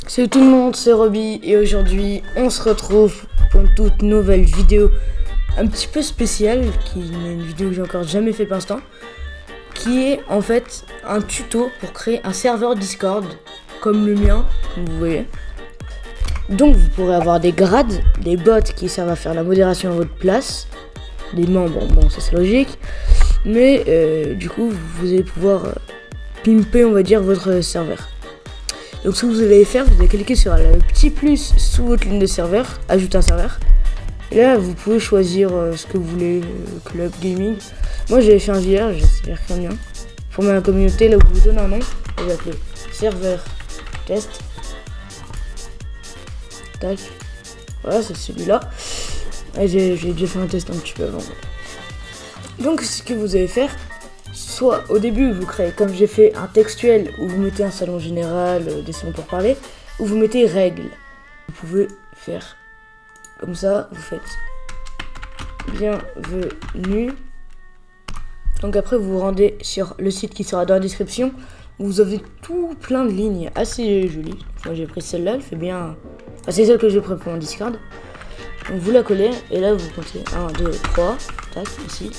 Salut tout le monde, c'est Roby et aujourd'hui on se retrouve pour une toute nouvelle vidéo un petit peu spéciale, qui est une vidéo que j'ai encore jamais fait pour l'instant, qui est en fait un tuto pour créer un serveur Discord comme le mien, comme vous voyez. Donc vous pourrez avoir des grades, des bots qui servent à faire la modération à votre place, des membres, bon ça c'est logique, mais du coup vous allez pouvoir pimper on va dire votre serveur. Donc ce que vous allez faire, vous allez cliquer sur le petit plus sous votre ligne de serveur, ajouter un serveur. Et là vous pouvez choisir ce que vous voulez, club, gaming. Moi j'avais fait un vierge, j'espère qu'il y en a bien. Former la communauté, là où vous donnez un nom, vous allez appeler serveur test. Tac. Voilà, c'est celui-là. J'ai déjà fait un test un petit peu avant. Donc ce que vous allez faire, soit au début vous créez comme j'ai fait un textuel où vous mettez un salon général, des salons pour parler, ou vous mettez règles. Vous pouvez faire comme ça, vous faites bienvenue. Donc après vous vous rendez sur le site qui sera dans la description, où vous avez tout plein de lignes assez jolies. Moi j'ai pris celle-là, elle fait bien. Enfin, c'est celle que j'ai pris pour mon Discord. Donc vous la collez et là vous comptez 1, 2, 3, tac, ici.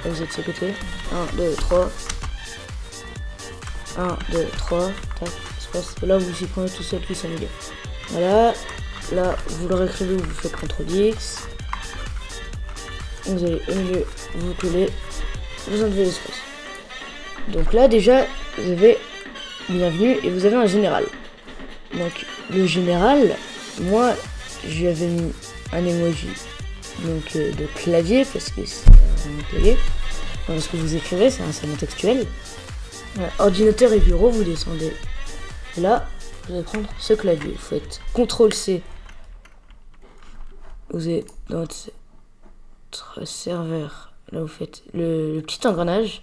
Là vous êtes de ce côté. 1, 2, 3. 1, 2, 3. Tac, espace. Et là vous supprimez tout seul qui sont milieu. Voilà. Là vous le réécrivez, vous faites CTRL-X. Vous allez au milieu, vous collez. Vous enlevez l'espace. Donc là déjà vous avez bienvenue et vous avez un général. Donc le général, moi je lui avais mis un emoji donc de clavier parce que c'est un clavier. Parce que vous écrivez, c'est un salon textuel. Ordinateur et bureau, vous descendez. Et là, vous allez prendre ce clavier. Vous faites CTRL-C. Vous êtes dans votre serveur. Là, vous faites le petit engrenage.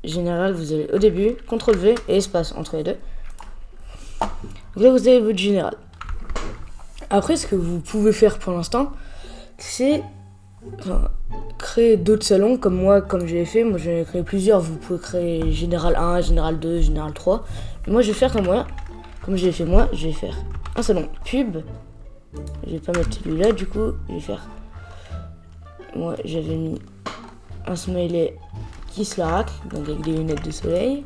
Général, vous allez au début, CTRL-V et espace entre les deux. Donc là, vous avez votre général. Après, ce que vous pouvez faire pour l'instant, c'est créer d'autres salons comme moi, comme j'ai fait. Moi, j'en ai créé plusieurs. Vous pouvez créer Général 1, Général 2, Général 3. Mais moi, je vais faire comme moi. Comme j'ai fait moi, je vais faire un salon pub. Je vais pas mettre celui-là, du coup, je vais faire. Moi, j'avais mis un smiley qui se la racle, donc avec des lunettes de soleil.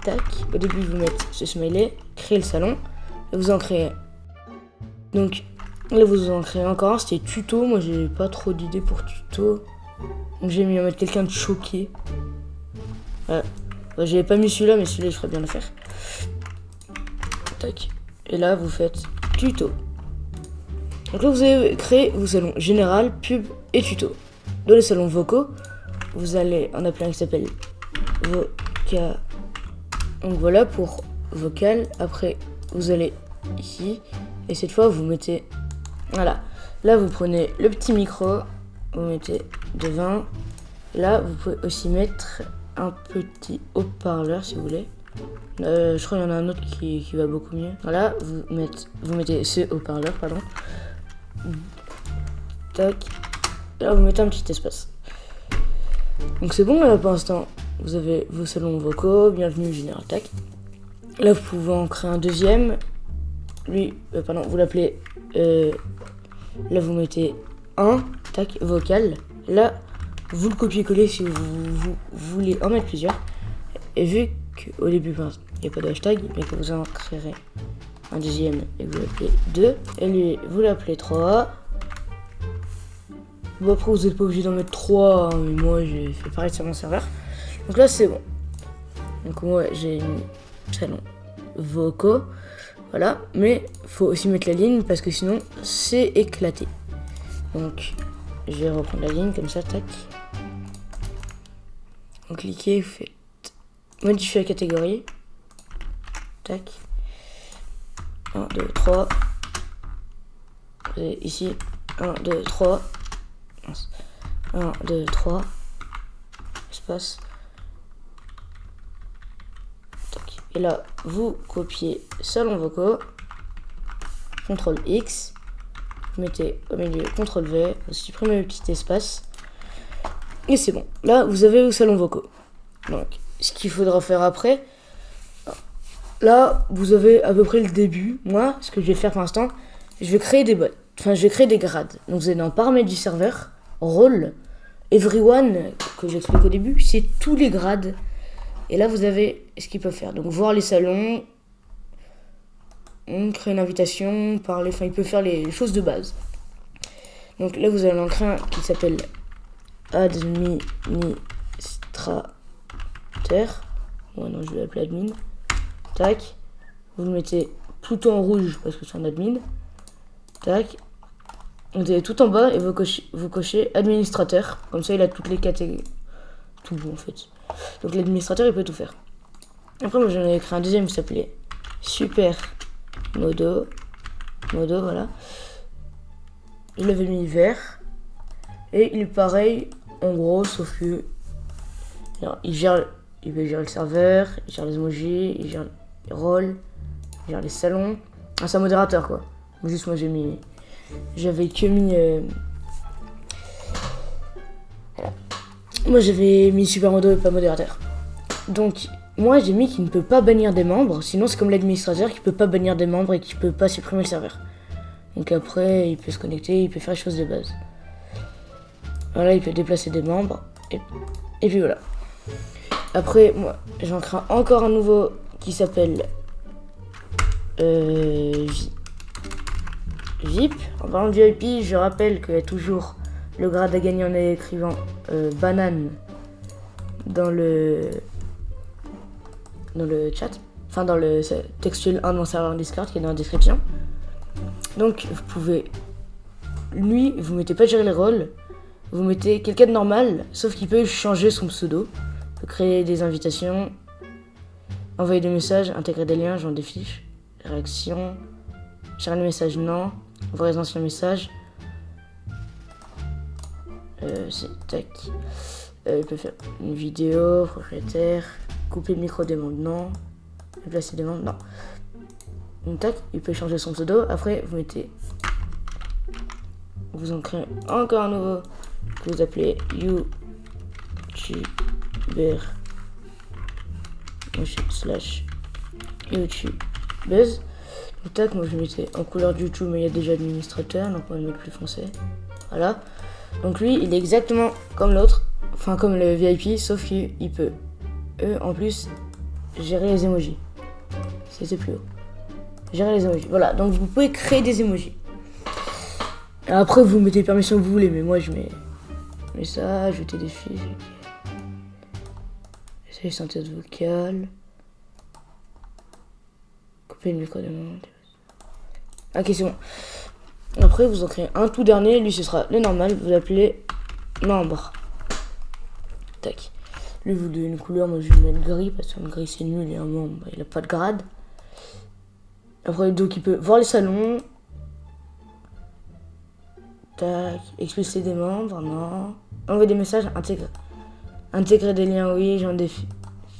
Tac. Au début, vous mettez ce smiley, créez le salon, et vous en créez. Donc, là, vous en créez encore un, c'était tuto. Moi, j'ai pas trop d'idées pour tuto. Donc, j'ai mis à mettre quelqu'un de choqué. Ouais. Bah, j'avais pas mis celui-là, mais celui-là, je ferais bien le faire. Tac. Et là, vous faites tuto. Donc là, vous avez créé vos salons général, pub et tuto. Dans les salons vocaux, vous allez en appeler un qui s'appelle vocal. Donc voilà pour vocal. Après, vous allez ici. Et cette fois, vous mettez. Voilà. Là, vous prenez le petit micro. Vous mettez de 20. Là, vous pouvez aussi mettre un petit haut-parleur si vous voulez. Je crois qu'il y en a un autre qui va beaucoup mieux. Voilà, vous mettez ce haut-parleur, pardon. Tac. Là, vous mettez un petit espace. Donc c'est bon là pour l'instant. Vous avez vos salons vocaux, bienvenue général, tac. Là, vous pouvez en créer un deuxième. Lui, pardon, vous l'appelez. Là, vous mettez 1, tac, vocal. Là, vous le copiez-collez si vous voulez en mettre plusieurs. Et vu qu'au début, il n'y a pas de hashtag, mais que vous en créerez un deuxième et vous l'appelez 2. Et lui, vous l'appelez 3. Bon, après, vous n'êtes pas obligé d'en mettre 3, hein, mais moi, j'ai fait pareil sur mon serveur. Donc là, c'est bon. Donc moi, j'ai mis salon vocaux. Voilà, mais faut aussi mettre la ligne parce que sinon c'est éclaté. Donc je vais reprendre la ligne comme ça, tac. Donc cliquez, vous faites modifier la catégorie. Tac. 1, 2, 3. Et ici, 1, 2, 3. 1, 2, 3. Espace. Et là, vous copiez salon vocaux, CTRL-X, vous mettez au milieu CTRL-V, vous supprimez le petit espace, et c'est bon. Là, vous avez vos salons vocaux. Donc, ce qu'il faudra faire après, là, vous avez à peu près le début. Moi, ce que je vais faire pour l'instant, je vais créer des bots. Enfin, je vais créer des grades. Donc, vous allez dans paramètres du serveur, rôle, everyone, que j'explique au début, c'est tous les grades. Et là, vous avez ce qu'ils peuvent faire. Donc, voir les salons, on crée une invitation, parler, enfin, il peut faire les choses de base. Donc là, vous allez en créer un qui s'appelle administrateur. Bon, non, je vais l'appeler admin. Tac. Vous le mettez tout en rouge parce que c'est un admin. Tac. Vous allez tout en bas et vous cochez administrateur. Comme ça, il a toutes les catégories. Tout en fait. Donc l'administrateur, il peut tout faire. Après, moi, j'en ai créé un deuxième qui s'appelait super modo. Voilà. Je l'avais mis vert. Et il est pareil, en gros, sauf que alors, il peut gérer le serveur, il gère les emojis, il gère les rôles, il gère les salons. Ah, c'est un modérateur quoi. Juste moi j'avais que mis voilà. Moi j'avais mis super modo et pas modérateur. Donc moi j'ai mis qu'il ne peut pas bannir des membres, sinon c'est comme l'administrateur qui peut pas bannir des membres et qui peut pas supprimer le serveur. Donc après il peut se connecter, il peut faire les choses de base. Voilà, il peut déplacer des membres et puis voilà. Après moi j'en crée encore un nouveau qui s'appelle VIP. En parlant de VIP, je rappelle qu'il y a toujours le grade à gagner en écrivant banane dans le chat, enfin dans le textuel 1 de mon serveur Discord qui est dans la description. Donc vous pouvez, lui, vous mettez pas gérer les rôles, vous mettez quelqu'un de normal, sauf qu'il peut changer son pseudo, il peut créer des invitations, envoyer des messages, intégrer des liens, genre des fiches, réaction, gérer les messages non, voir les anciens messages. C'est tac. Il peut faire une vidéo, propriétaire, couper le micro des membres, non. Déplacer des membres, non. Donc tac, il peut changer son pseudo. Après, vous mettez. Vous en créez encore un nouveau que vous appelez YouTuber slash YouTubuzz. Donc tac, moi je mettais en couleur de YouTube, mais il y a déjà administrateur, donc on va le mettre plus foncé. Voilà. Donc lui, il est exactement comme l'autre, enfin comme le VIP, sauf qu'il peut, en plus, gérer les emojis. C'était plus haut. Gérer les emojis. Voilà, donc vous pouvez créer des emojis. Et après, vous mettez les permissions que vous voulez, mais moi je mets ça, ajouter des fiches. Essayer de synthèse vocale. Couper le micro de monde. Ok, c'est bon. Après, vous en créez un tout dernier, lui ce sera le normal, vous l'appelez membre. Tac. Lui, vous donnez une couleur, moi je vais mettre gris, parce qu'un gris c'est nul et un membre, il a pas de grade. Après, donc il peut voir les salons. Tac. Expulser des membres, non. Envoyer des messages, intégrer des liens, oui. Genre des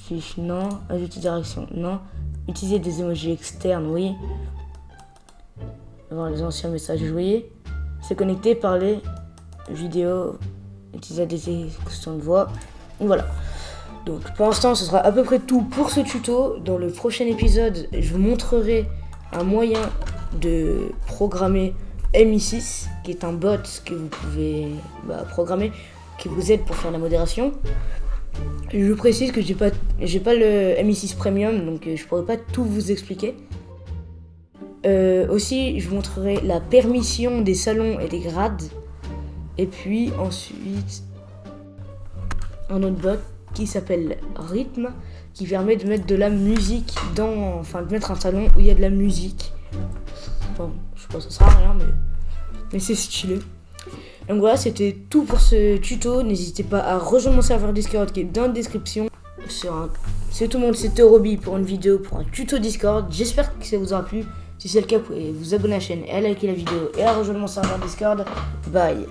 fiches, non. Ajouter des réactions, non. Utiliser des emojis externes, oui. Voir les anciens messages, oui. Se connecter, parler, vidéo, utiliser des extensions de voix. Donc voilà. Donc pour l'instant, ce sera à peu près tout pour ce tuto. Dans le prochain épisode, je vous montrerai un moyen de programmer MI6, qui est un bot que vous pouvez programmer, qui vous aide pour faire la modération. Je vous précise que j'ai pas le MI6 Premium, donc je pourrais pas tout vous expliquer. Aussi, je vous montrerai la permission des salons et des grades. Et puis ensuite, un autre bot qui s'appelle Rhythm, qui permet de mettre de la musique de mettre un salon où il y a de la musique. Bon, je sais pas, ça sert à rien, mais c'est stylé. Donc voilà, c'était tout pour ce tuto. N'hésitez pas à rejoindre mon serveur Discord qui est dans la description. C'est tout le monde, c'était Roby pour une vidéo, pour un tuto Discord. J'espère que ça vous aura plu. Si c'est le cas, vous pouvez vous abonner à la chaîne et à liker la vidéo et à rejoindre mon serveur Discord. Bye.